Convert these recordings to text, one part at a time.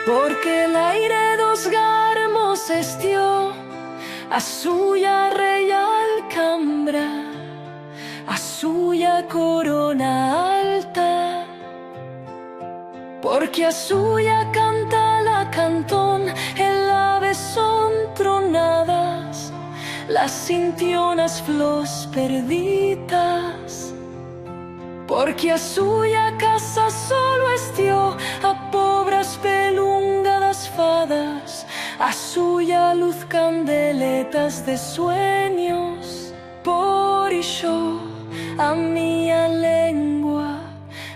Porque el aire dos garmos estió, a suya real cambra, a suya corona alta. Porque a suya canta la cantón, el ave son tronadas, las cintionas flos perditas. Porque a suya casa solo estió, a pobres pelungadas fadas, a suya luz candeletas de sueños. Por ello a mía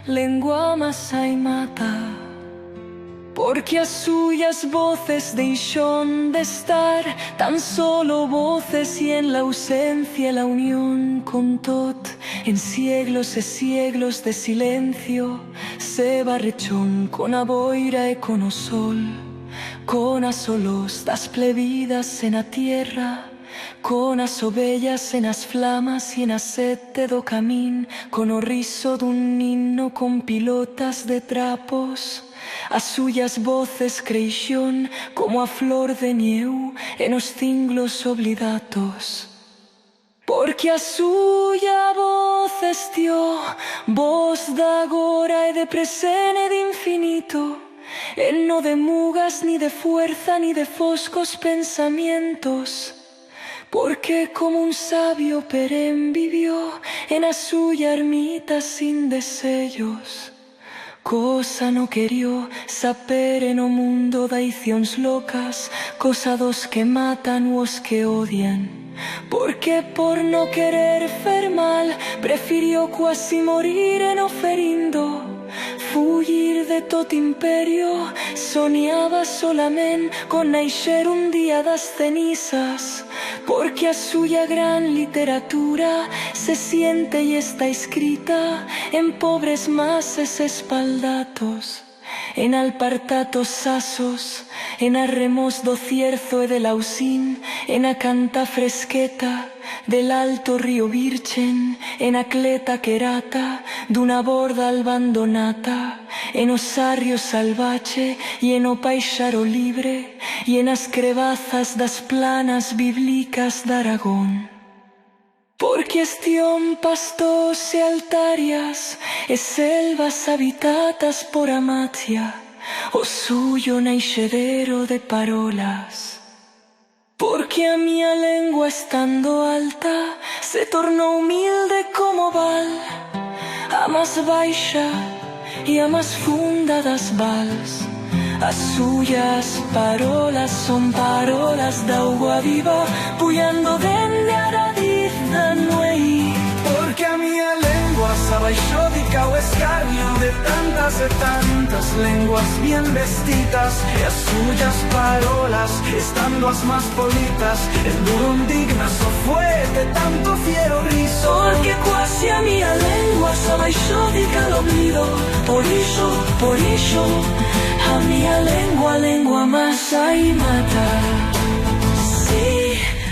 lengua masa y mata. Porque a suyas voces deixón de estar, tan solo voces, y en la ausencia la unión con tot. En siglos e siglos de silencio se barrechón con a boira e con o sol, con as solos das plebidas en a tierra, con as ovellas en as flamas y en a sete do camín, con o riso dun nino con pilotas de trapos. As suyas voces creixón como a flor de nieu en os cinglos oblidatos. Porque a suya voz estió, voz da agora e de presente e de infinito, en no de mugas, ni de fuerza, ni de foscos pensamientos. Porque como un sabio perén vivió en a suya ermita sin desellos, cosa no querió saber en o mundo daicións locas, cosa dos que matan u os que odian. Porque por no querer fer mal, prefirió quasi morir en o ferindo, fugir de tot imperio. Soñaba solamente con naixer un día das cenizas. Porque a suya gran literatura se siente y está escrita en pobres masas espaldatos, en alpartatos asos, en arremos do cierzo e de lausín, en a canta fresqueta del alto río Virgen, en a cleta querata d'una borda abandonata, en o sarrio salvache y en o paixaro libre, y en as crevazas das planas bíblicas d'Aragón. Porque estión pastos e altarias e selvas habitatas por Amatia, o suyo naixedero de parolas. Porque a mía lengua estando alta se tornó humilde como val, a más baixa y a más funda das vals. As suyas parolas son parolas d'auga viva, puyando dende a radiz da nuei. Porque a mía lengua s'abaixó dica o escarnio de tantas lenguas bien vestidas, e as suyas parolas, estando as más bonitas, en duro indignas o fue de tanto fiero riso. Porque quasi a mía lengua s'abaixó dica l'oblido, por iso, a mía lengua masa y mata. Sí,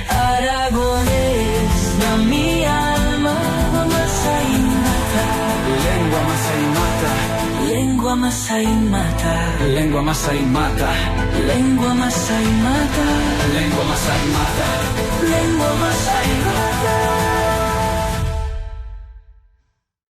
aragonés, na mi alma masa y mata. Lengua masa y mata. Lengua masa y mata. Lengua masa y mata. Lengua masa y mata. Lengua masa